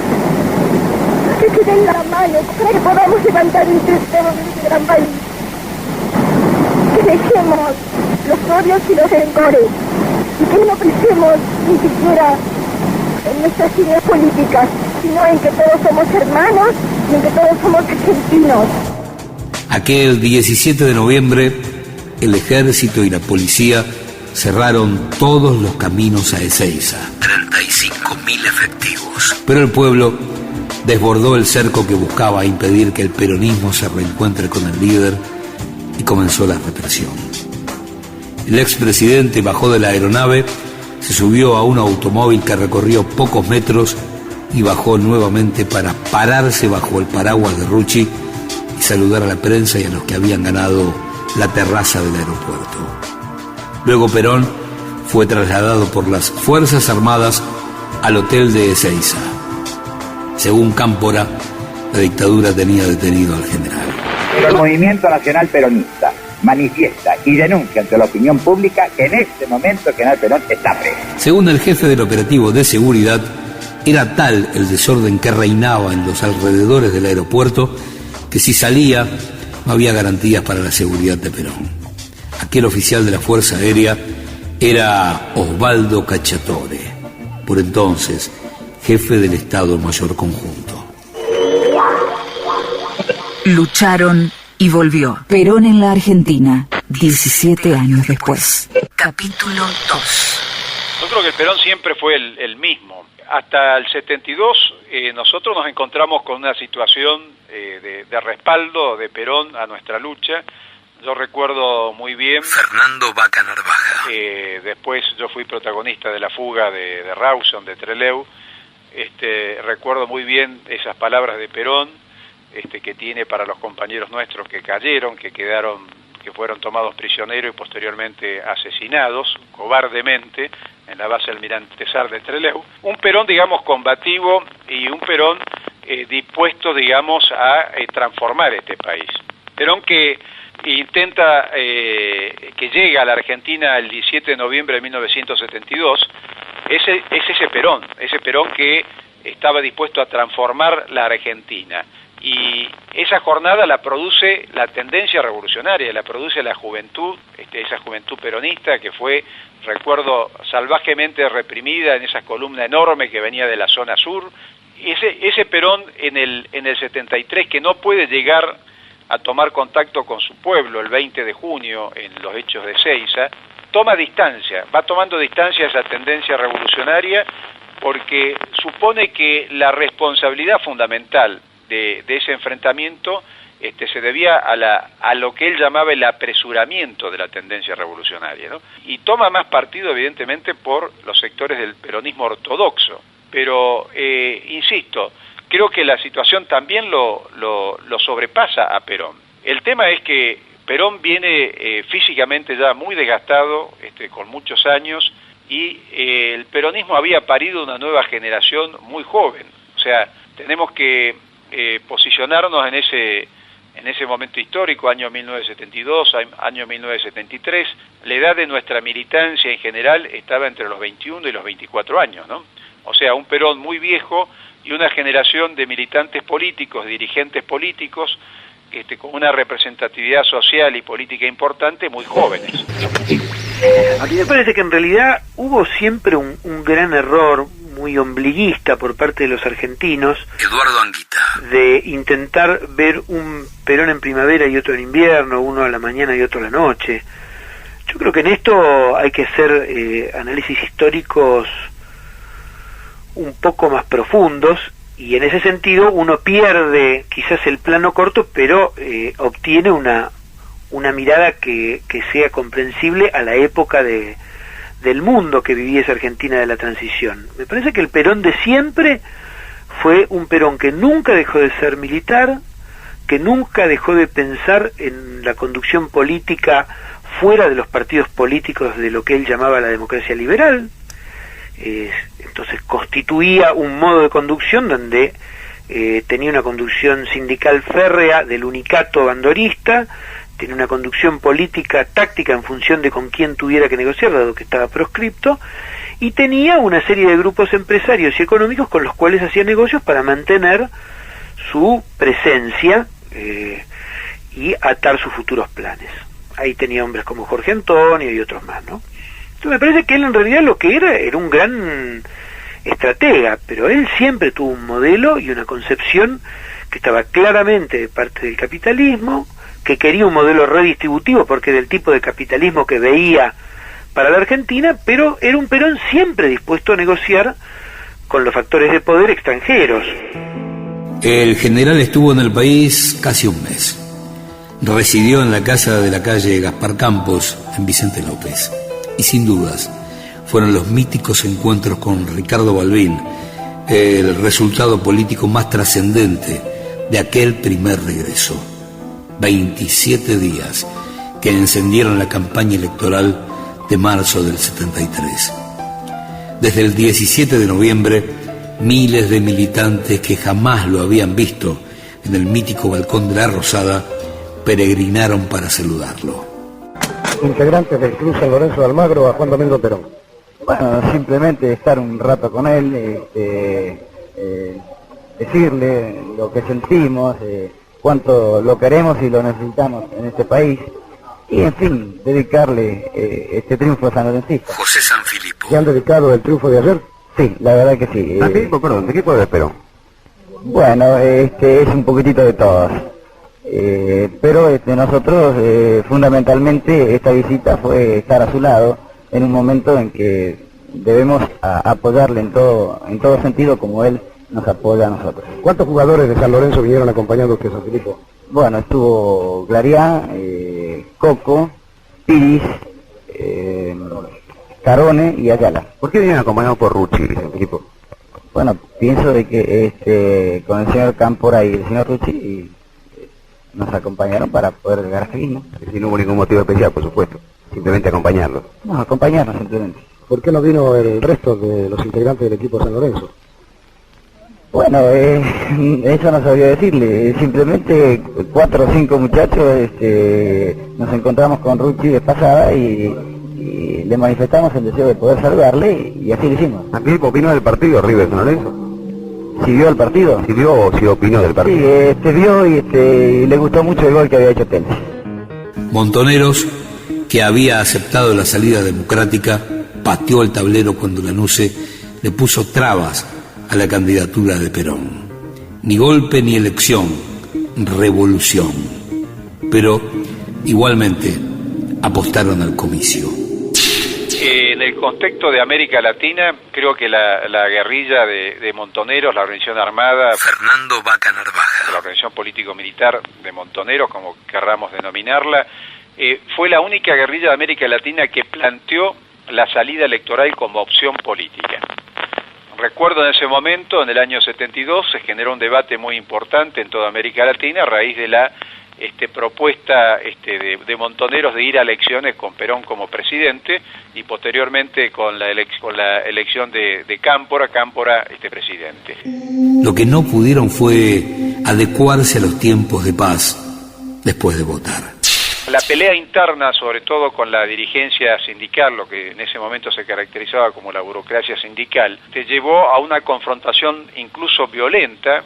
Speaker 21: que se den la mano para que podamos levantar entre todos este gran país. Que dejemos los odios y los rencores y que no pensemos ni siquiera en nuestras ideas políticas, sino en que todos somos hermanos y en que todos somos argentinos.
Speaker 3: Aquel 17 de noviembre, el ejército y la policía cerraron todos los caminos a Ezeiza. 35.000 efectivos. Pero el pueblo desbordó el cerco que buscaba impedir que el peronismo se reencuentre con el líder, y comenzó la represión. El expresidente bajó de la aeronave, se subió a un automóvil que recorrió pocos metros y bajó nuevamente para pararse bajo el paraguas de Rucci y saludar a la prensa y a los que habían ganado la terraza del aeropuerto. Luego Perón fue trasladado por las Fuerzas Armadas al hotel de Ezeiza. Según Cámpora, la dictadura tenía detenido al general.
Speaker 24: El Movimiento Nacional Peronista manifiesta y denuncia ante la opinión pública que en este momento el general Perón está preso.
Speaker 3: Según el jefe del operativo de seguridad, era tal el desorden que reinaba en los alrededores del aeropuerto que si salía no había garantías para la seguridad de Perón. Aquel oficial de la Fuerza Aérea era Osvaldo Cacciatore, por entonces jefe del Estado Mayor Conjunto.
Speaker 1: Lucharon y volvió. Perón en la Argentina, 17 años después. Capítulo 2.
Speaker 2: Yo creo que el Perón siempre fue el mismo. Hasta el 72 nosotros nos encontramos con una situación de respaldo de Perón a nuestra lucha. Yo recuerdo muy bien...
Speaker 3: Fernando Vaca Narvaja.
Speaker 2: Después yo fui protagonista de la fuga de Rawson, de Trelew. Recuerdo muy bien esas palabras de Perón que tiene para los compañeros nuestros que cayeron, que fueron tomados prisioneros y posteriormente asesinados cobardemente en la base Almirante Sar de Trelew. Un Perón, digamos, combativo y un Perón dispuesto, digamos, a transformar este país. Perón que intenta, que llega a la Argentina el 17 de noviembre de 1972, es ese Perón que estaba dispuesto a transformar la Argentina. Y esa jornada la produce la tendencia revolucionaria, la produce la juventud, esa juventud peronista que fue, recuerdo, salvajemente reprimida en esa columna enorme que venía de la zona sur. Y ese Perón en el 73, que no puede llegar a tomar contacto con su pueblo el 20 de junio en los hechos de Seiza, toma distancia, va tomando distancia a esa tendencia revolucionaria, porque supone que la responsabilidad fundamental de ese enfrentamiento se debía a lo que él llamaba el apresuramiento de la tendencia revolucionaria, ¿no? Y toma más partido, evidentemente, por los sectores del peronismo ortodoxo. Pero, insisto, creo que la situación también lo sobrepasa a Perón. El tema es que Perón viene físicamente ya muy desgastado, con muchos años, y el peronismo había parido una nueva generación muy joven. O sea, tenemos que posicionarnos en ese momento histórico, año 1972, año 1973. La edad de nuestra militancia en general estaba entre los 21 y los 24 años, ¿no? O sea, un Perón muy viejo y una generación de militantes políticos, dirigentes políticos, con una representatividad social y política importante, muy jóvenes.
Speaker 15: A mí me parece que en realidad hubo siempre un gran error muy ombliguista por parte de los argentinos,
Speaker 3: Eduardo Anguita,
Speaker 15: de intentar ver un Perón en primavera y otro en invierno, uno a la mañana y otro a la noche. Yo creo que en esto hay que hacer análisis históricos un poco más profundos, y en ese sentido uno pierde quizás el plano corto, pero obtiene una mirada que sea comprensible a la época del mundo que vivía esa Argentina de la transición. Me parece que el Perón de siempre fue un Perón que nunca dejó de ser militar, que nunca dejó de pensar en la conducción política fuera de los partidos políticos de lo que él llamaba la democracia liberal. Entonces constituía un modo de conducción donde tenía una conducción sindical férrea del unicato bandorista, tenía una conducción política táctica en función de con quién tuviera que negociar, dado que estaba proscripto, y tenía una serie de grupos empresarios y económicos con los cuales hacía negocios para mantener su presencia y atar sus futuros planes. Ahí tenía hombres como Jorge Antonio y otros más, ¿no? Entonces me parece que él en realidad lo que era un gran estratega, pero él siempre tuvo un modelo y una concepción que estaba claramente de parte del capitalismo, que quería un modelo redistributivo porque del tipo de capitalismo que veía para la Argentina, pero era un Perón siempre dispuesto a negociar con los factores de poder extranjeros.
Speaker 3: El general estuvo en el país casi un mes. Residió en la casa de la calle Gaspar Campos, en Vicente López. Y sin dudas, fueron los míticos encuentros con Ricardo Balbín el resultado político más trascendente de aquel primer regreso. 27 días que encendieron la campaña electoral de marzo del 73. Desde el 17 de noviembre, miles de militantes que jamás lo habían visto en el mítico balcón de la Rosada peregrinaron para saludarlo.
Speaker 4: Integrantes del Club San Lorenzo de Almagro a Juan Domingo Perón. Bueno, simplemente estar un rato con él, decirle lo que sentimos, cuánto lo queremos y lo necesitamos en este país, y, en fin, dedicarle este triunfo sanlorencista.
Speaker 3: José Sanfilippo.
Speaker 19: ¿Se han dedicado el triunfo de ayer?
Speaker 4: Sí, la verdad que sí.
Speaker 19: Sanfilippo, perdón, ¿de qué pueblo es Perón?
Speaker 4: Bueno, es un poquitito de todas. Pero nosotros, fundamentalmente, esta visita fue estar a su lado en un momento en que debemos apoyarle en todo sentido, como él nos apoya a nosotros.
Speaker 19: ¿Cuántos jugadores de San Lorenzo vinieron acompañando a usted, Sanfilippo?
Speaker 4: Bueno, estuvo Glarián, Coco, Piris, Carone y Ayala.
Speaker 19: ¿Por qué vienen acompañados por Rucci, Sanfilippo?
Speaker 4: Bueno, pienso de que con el señor Cámpora y el señor Rucci nos acompañaron para poder llegar hasta aquí, ¿no?
Speaker 19: Si no hubo ningún motivo especial, por supuesto, simplemente acompañarlos.
Speaker 4: No, acompañarnos simplemente.
Speaker 19: ¿Por qué no vino el resto de los integrantes del equipo de San Lorenzo?
Speaker 4: Bueno, eso no sabía decirle, simplemente 4 o 5 muchachos nos encontramos con Rucci de pasada y le manifestamos el deseo de poder saludarle y así lo hicimos.
Speaker 19: ¿Sanfilippo opinó del partido River San Lorenzo?
Speaker 4: ¿Si vio el partido?
Speaker 19: ¿Si vio o si opinó del partido?
Speaker 4: Sí, vio y le gustó mucho el gol que había hecho Tenis.
Speaker 3: Montoneros, que había aceptado la salida democrática, pateó el tablero cuando Lanusse le puso trabas a la candidatura de Perón. Ni golpe ni elección, revolución. Pero igualmente apostaron al comicio.
Speaker 2: En el contexto de América Latina, creo que la guerrilla de Montoneros, la organización armada,
Speaker 3: Fernando Vaca Narvaja,
Speaker 2: la organización político-militar de Montoneros, como querramos denominarla, fue la única guerrilla de América Latina que planteó la salida electoral como opción política. Recuerdo en ese momento, en el año 72, se generó un debate muy importante en toda América Latina a raíz de la propuesta de Montoneros de ir a elecciones con Perón como presidente y posteriormente con la elección de Cámpora presidente.
Speaker 3: Lo que no pudieron fue adecuarse a los tiempos de paz después de votar.
Speaker 2: La pelea interna, sobre todo con la dirigencia sindical, lo que en ese momento se caracterizaba como la burocracia sindical, llevó a una confrontación incluso violenta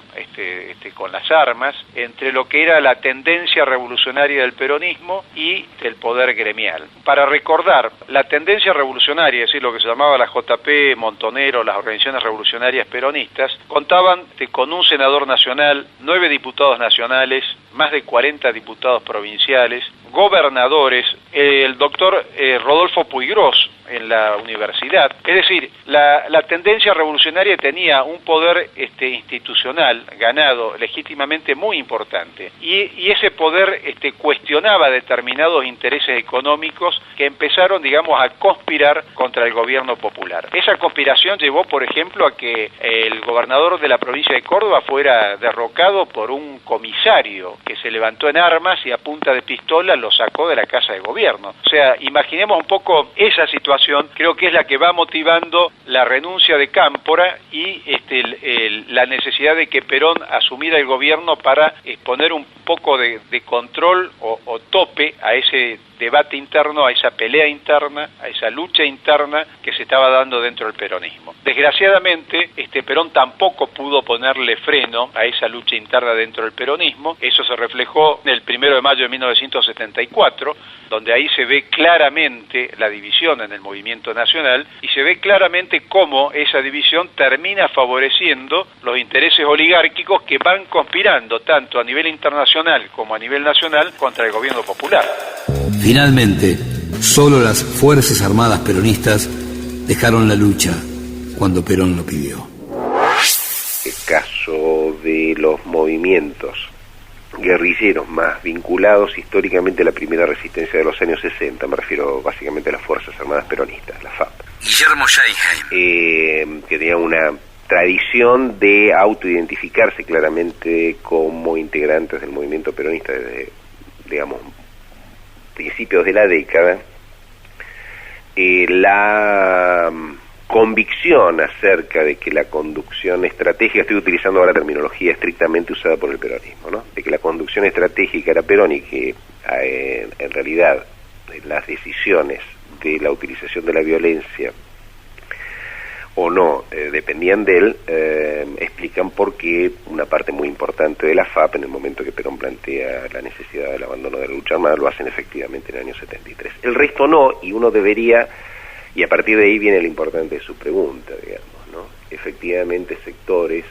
Speaker 2: con las armas entre lo que era la tendencia revolucionaria del peronismo y el poder gremial. Para recordar, la tendencia revolucionaria, es decir, lo que se llamaba la JP, Montonero, las organizaciones revolucionarias peronistas, contaban con un senador nacional, 9 diputados nacionales, más de 40 diputados provinciales, gobernadores, el doctor Rodolfo Puigros en la universidad. Es decir, la tendencia revolucionaria tenía un poder institucional ganado legítimamente muy importante y ese poder cuestionaba determinados intereses económicos que empezaron, digamos, a conspirar contra el gobierno popular. Esa conspiración llevó, por ejemplo, a que el gobernador de la provincia de Córdoba fuera derrocado por un comisario que se levantó en armas y a punta de pistola lo sacó de la casa de gobierno. O sea, imaginemos un poco esa situación, creo que es la que va motivando la renuncia de Cámpora y la necesidad de que Perón asumiera el gobierno para poner un poco de control o tope a ese debate interno, a esa pelea interna, a esa lucha interna que se estaba dando dentro del peronismo. Desgraciadamente, Perón tampoco pudo ponerle freno a esa lucha interna dentro del peronismo. Eso se reflejó en el 1 de mayo de 1974, donde ahí se ve claramente la división en el movimiento nacional y se ve claramente cómo esa división termina favoreciendo los intereses oligárquicos que van conspirando tanto a nivel internacional como a nivel nacional contra el gobierno popular.
Speaker 3: Finalmente, solo las Fuerzas Armadas peronistas dejaron la lucha cuando Perón lo pidió.
Speaker 5: El caso de los movimientos guerrilleros más vinculados históricamente a la primera resistencia de los años 60, me refiero básicamente a las Fuerzas Armadas peronistas, la FAP.
Speaker 3: Guillermo Scheinheim.
Speaker 5: Que tenía una tradición de autoidentificarse claramente como integrantes del movimiento peronista desde, digamos, principios de la década. La convicción acerca de que la conducción estratégica, estoy utilizando ahora terminología estrictamente usada por el peronismo, ¿no? De que la conducción estratégica era Perón y que en realidad las decisiones de la utilización de la violencia o no dependían de él, explican por qué una parte muy importante de la FAP, en el momento que Perón plantea la necesidad del abandono de la lucha armada, lo hacen efectivamente en el año 73. El resto no, y uno debería, y a partir de ahí viene lo importante de su pregunta, digamos, ¿no? Efectivamente, sectores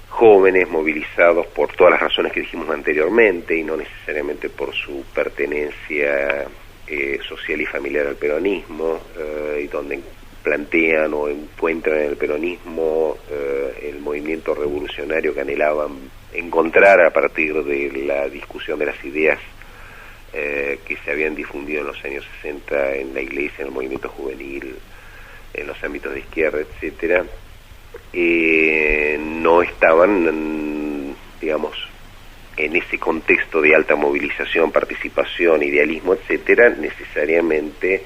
Speaker 5: jóvenes movilizados por todas las razones que dijimos anteriormente, y no necesariamente por su pertenencia social y familiar al peronismo, y donde plantean o encuentran en el peronismo el movimiento revolucionario que anhelaban encontrar a partir de la discusión de las ideas que se habían difundido en los años 60 en la iglesia, en el movimiento juvenil, en los ámbitos de izquierda, etcétera, no estaban, digamos, en ese contexto de alta movilización, participación, idealismo, etcétera, necesariamente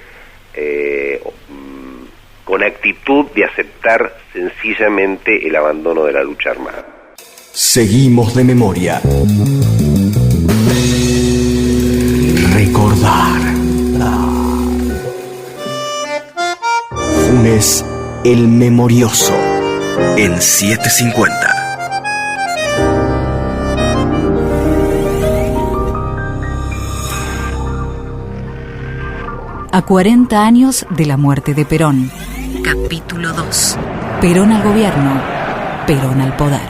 Speaker 5: con actitud de aceptar sencillamente el abandono de la lucha armada.
Speaker 7: Seguimos de memoria. Recordar. Funes el Memorioso en 750.
Speaker 1: A 40 años de la muerte de Perón. Capítulo 2. Perón al gobierno, Perón al poder.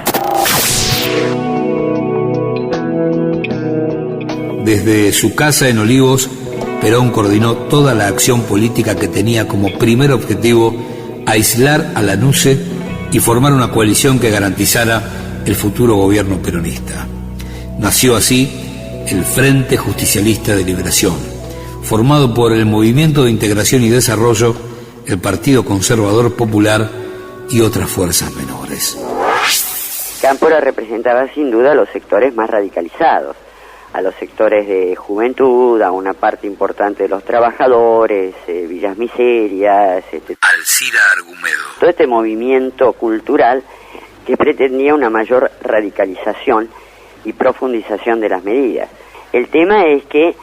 Speaker 3: Desde su casa en Olivos, Perón coordinó toda la acción política que tenía como primer objetivo aislar a la NUCE y formar una coalición que garantizara el futuro gobierno peronista. Nació así el Frente Justicialista de Liberación, formado por el Movimiento de Integración y Desarrollo, el Partido Conservador Popular y otras fuerzas menores.
Speaker 9: Cámpora representaba sin duda a los sectores más radicalizados, a los sectores de juventud, a una parte importante de los trabajadores, villas miserias,
Speaker 3: Alcira Argumedo.
Speaker 9: Todo este movimiento cultural que pretendía una mayor radicalización y profundización de las medidas. El tema es que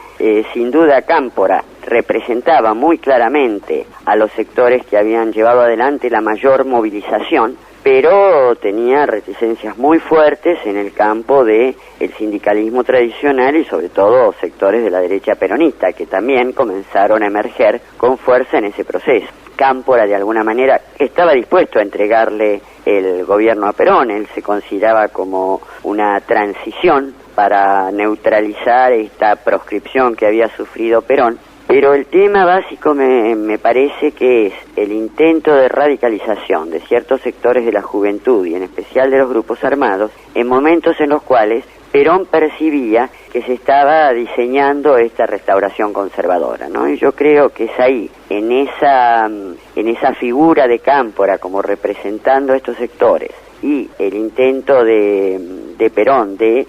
Speaker 9: sin duda Cámpora representaba muy claramente a los sectores que habían llevado adelante la mayor movilización, pero tenía reticencias muy fuertes en el campo de el sindicalismo tradicional y sobre todo sectores de la derecha peronista que también comenzaron a emerger con fuerza en ese proceso. Cámpora de alguna manera estaba dispuesto a entregarle el gobierno a Perón, él se consideraba como una transición para neutralizar esta proscripción que había sufrido Perón, pero el tema básico me parece que es el intento de radicalización de ciertos sectores de la juventud y en especial de los grupos armados en momentos en los cuales Perón percibía que se estaba diseñando esta restauración conservadora, ¿no? Y yo creo que es ahí, en esa figura de Cámpora como representando a estos sectores y el intento de Perón de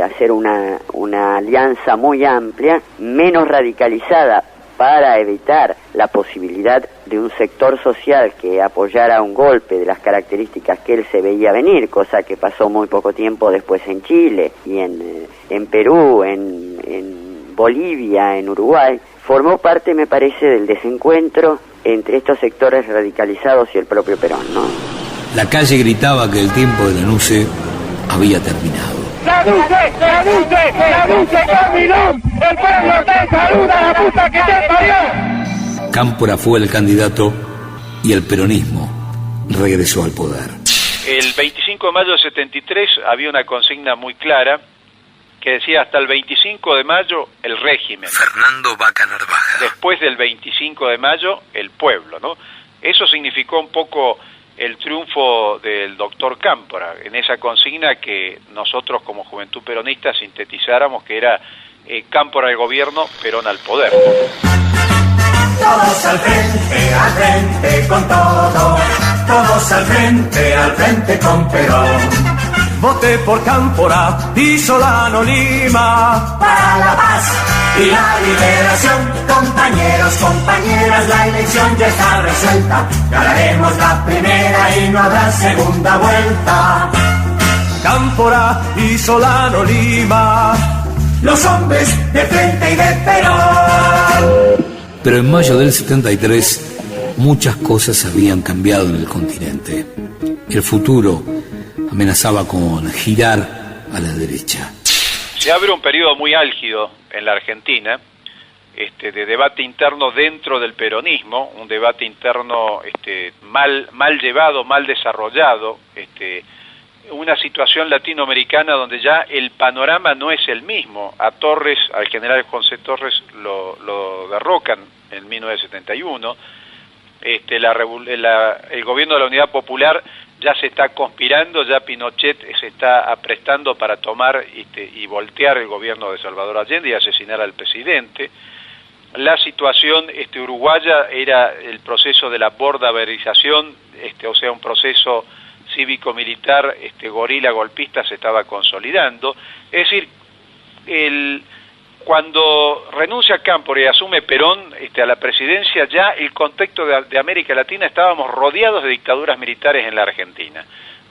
Speaker 9: hacer una alianza muy amplia, menos radicalizada, para evitar la posibilidad de un sector social que apoyara un golpe de las características que él se veía venir, cosa que pasó muy poco tiempo después en Chile y en Perú, en Bolivia, en Uruguay. Formó parte, me parece, del desencuentro entre estos sectores radicalizados y el propio Perón, ¿no?
Speaker 3: La calle gritaba que el tiempo de la NUCE había terminado.
Speaker 16: ¡La NUCE terminó! ¡El pueblo te saluda, la puta que te parió!
Speaker 3: Cámpora fue el candidato y el peronismo regresó al poder.
Speaker 2: El 25 de mayo de 73 había una consigna muy clara que decía hasta el 25 de mayo el régimen.
Speaker 3: Fernando Vaca Narvaja.
Speaker 2: Después del 25 de mayo el pueblo, ¿no? Eso significó un poco el triunfo del doctor Cámpora en esa consigna que nosotros como Juventud Peronista sintetizáramos que era Cámpora al gobierno, Perón al poder.
Speaker 16: Todos al frente con todo, todos al frente con Perón.
Speaker 7: Voté por Cámpora y Solano Lima.
Speaker 16: Para la paz y la liberación, compañeros, compañeras, la elección ya está resuelta. Ganaremos la primera y no habrá segunda vuelta.
Speaker 7: Cámpora y Solano Lima,
Speaker 16: los hombres de frente y de Perón.
Speaker 3: Pero en mayo del 73, muchas cosas habían cambiado en el continente. El futuro amenazaba con girar a la derecha.
Speaker 2: Se abre un periodo muy álgido en la Argentina, de debate interno dentro del peronismo, un debate interno mal llevado, mal desarrollado, una situación latinoamericana donde ya el panorama no es el mismo. A Torres, al general José Torres, lo derrocan en 1971. El gobierno de la Unidad Popular ya se está conspirando, ya Pinochet se está aprestando para tomar y voltear el gobierno de Salvador Allende y asesinar al presidente. La situación uruguaya era el proceso de la bordaverización, o sea, un proceso cívico-militar, gorila golpista se estaba consolidando. Es decir, cuando renuncia Cámpora y asume Perón a la presidencia, ya el contexto de América Latina estábamos rodeados de dictaduras militares en la Argentina.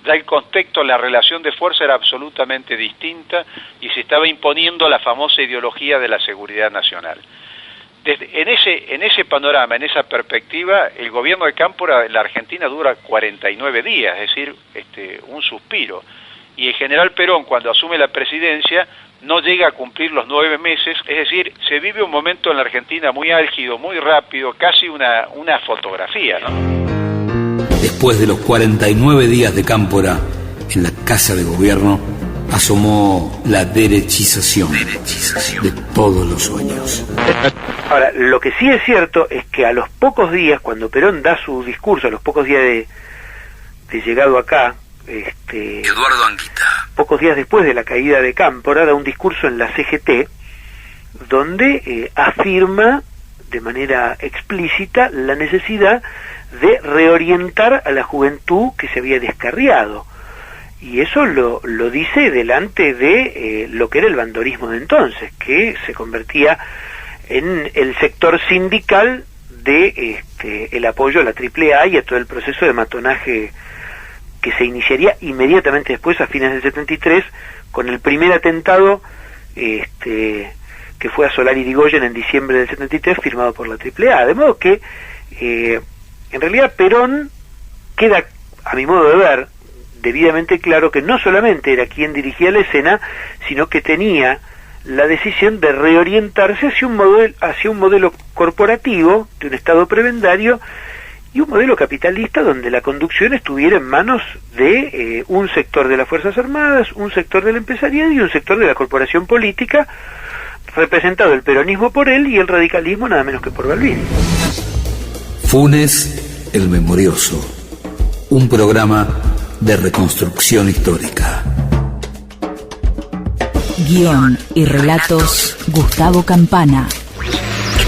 Speaker 2: Ya el contexto, la relación de fuerza era absolutamente distinta y se estaba imponiendo la famosa ideología de la seguridad nacional. En ese panorama, en esa perspectiva, el gobierno de Cámpora en la Argentina dura 49 días, es decir, un suspiro. Y el general Perón, cuando asume la presidencia, no llega a cumplir los 9 meses, es decir, se vive un momento en la Argentina muy álgido, muy rápido, casi una fotografía, ¿no?
Speaker 3: Después de los 49 días de Cámpora en la Casa de Gobierno, asomó la derechización de todos los sueños.
Speaker 15: Ahora, lo que sí es cierto es que a los pocos días, cuando Perón da su discurso, a los pocos días de llegado acá,
Speaker 3: Eduardo Anguita,
Speaker 15: pocos días después de la caída de Cámpora, da un discurso en la CGT donde afirma de manera explícita la necesidad de reorientar a la juventud que se había descarriado. Y eso lo dice delante de lo que era el bandorismo de entonces, que se convertía en el sector sindical de el apoyo a la AAA y a todo el proceso de matonaje que se iniciaría inmediatamente después, a fines del 73, con el primer atentado que fue a Solari Irigoyen en diciembre del 73, firmado por la AAA. De modo que en realidad Perón queda, a mi modo de ver, debidamente claro que no solamente era quien dirigía la escena, sino que tenía la decisión de reorientarse hacia un modelo corporativo, de un Estado prebendario, y un modelo capitalista donde la conducción estuviera en manos de un sector de las Fuerzas Armadas, un sector del empresariado y un sector de la corporación política, representado el peronismo por él y el radicalismo nada menos que por Balbín.
Speaker 3: Funes el Memorioso, un programa de reconstrucción histórica.
Speaker 1: Guión y relatos Gustavo Campana.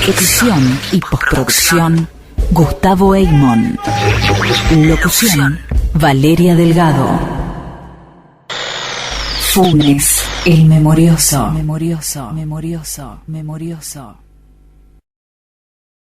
Speaker 1: Edición y postproducción Gustavo Eymon. Locución Valeria Delgado. Funes el Memorioso. Memorioso.